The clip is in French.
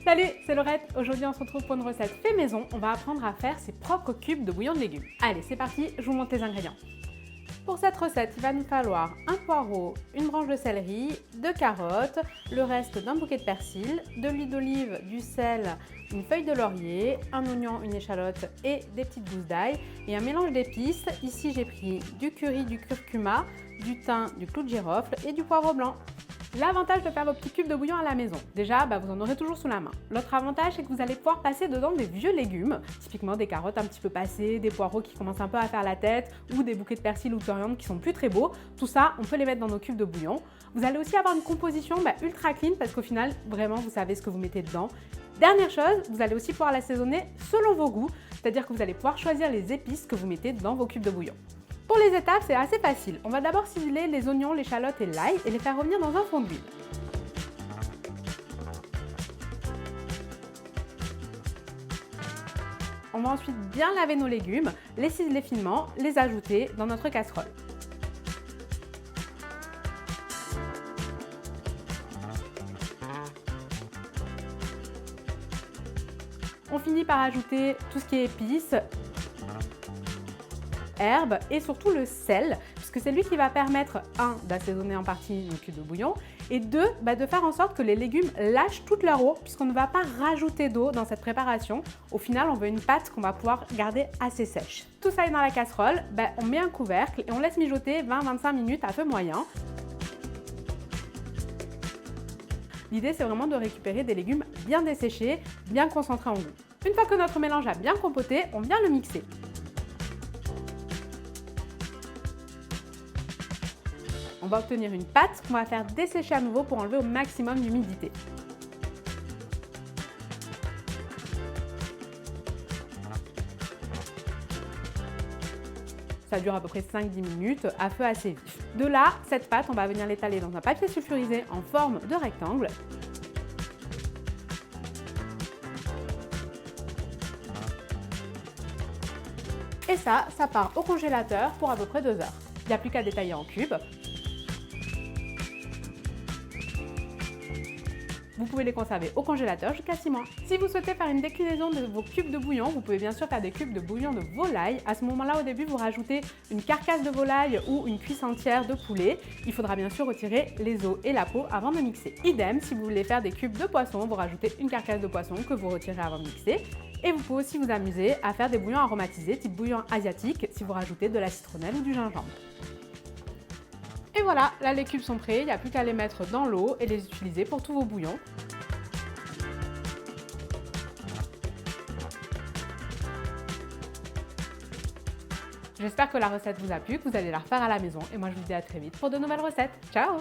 Salut, c'est Laurette. Aujourd'hui, on se retrouve pour une recette fait maison. On va apprendre à faire ses propres cubes de bouillon de légumes. Allez, c'est parti, je vous montre les ingrédients. Pour cette recette, il va nous falloir un poireau, une branche de céleri, 2 carottes, le reste d'un bouquet de persil, de l'huile d'olive, du sel, une feuille de laurier, un oignon, une échalote et des petites gousses d'ail et un mélange d'épices. Ici, j'ai pris du curry, du curcuma, du thym, du clou de girofle et du poivre blanc. L'avantage de faire vos petits cubes de bouillon à la maison, déjà vous en aurez toujours sous la main. L'autre avantage c'est que vous allez pouvoir passer dedans des vieux légumes, typiquement des carottes un petit peu passées, des poireaux qui commencent un peu à faire la tête ou des bouquets de persil ou de coriandre qui sont plus très beaux. Tout ça, on peut les mettre dans nos cubes de bouillon. Vous allez aussi avoir une composition ultra clean parce qu'au final, vraiment vous savez ce que vous mettez dedans. Dernière chose, vous allez aussi pouvoir l'assaisonner selon vos goûts, c'est-à-dire que vous allez pouvoir choisir les épices que vous mettez dans vos cubes de bouillon. Pour les étapes, c'est assez facile. On va d'abord ciseler les oignons, l'échalote et l'ail et les faire revenir dans un fond d'huile. On va ensuite bien laver nos légumes, les ciseler finement, les ajouter dans notre casserole. On finit par ajouter tout ce qui est épices, herbes et surtout le sel, puisque c'est lui qui va permettre 1. D'assaisonner en partie nos cubes de bouillon et 2. De faire en sorte que les légumes lâchent toute leur eau puisqu'on ne va pas rajouter d'eau dans cette préparation. Au final, on veut une pâte qu'on va pouvoir garder assez sèche. Tout ça est dans la casserole, on met un couvercle et on laisse mijoter 20-25 minutes à feu moyen. L'idée, c'est vraiment de récupérer des légumes bien desséchés, bien concentrés en goût. Une fois que notre mélange a bien compoté, on vient le mixer. On va obtenir une pâte qu'on va faire dessécher à nouveau pour enlever au maximum d'humidité. Ça dure à peu près 5-10 minutes à feu assez vif. De là, cette pâte, on va venir l'étaler dans un papier sulfurisé en forme de rectangle. Et ça part au congélateur pour à peu près 2 heures. Il n'y a plus qu'à détailler en cubes. Vous pouvez les conserver au congélateur jusqu'à 6 mois. Si vous souhaitez faire une déclinaison de vos cubes de bouillon, vous pouvez bien sûr faire des cubes de bouillon de volaille. À ce moment-là, au début, vous rajoutez une carcasse de volaille ou une cuisse entière de poulet. Il faudra bien sûr retirer les os et la peau avant de mixer. Idem, si vous voulez faire des cubes de poisson, vous rajoutez une carcasse de poisson que vous retirez avant de mixer. Et vous pouvez aussi vous amuser à faire des bouillons aromatisés, type bouillon asiatique, si vous rajoutez de la citronnelle ou du gingembre. Et voilà, là les cubes sont prêts, il n'y a plus qu'à les mettre dans l'eau et les utiliser pour tous vos bouillons. J'espère que la recette vous a plu, que vous allez la refaire à la maison et moi je vous dis à très vite pour de nouvelles recettes. Ciao!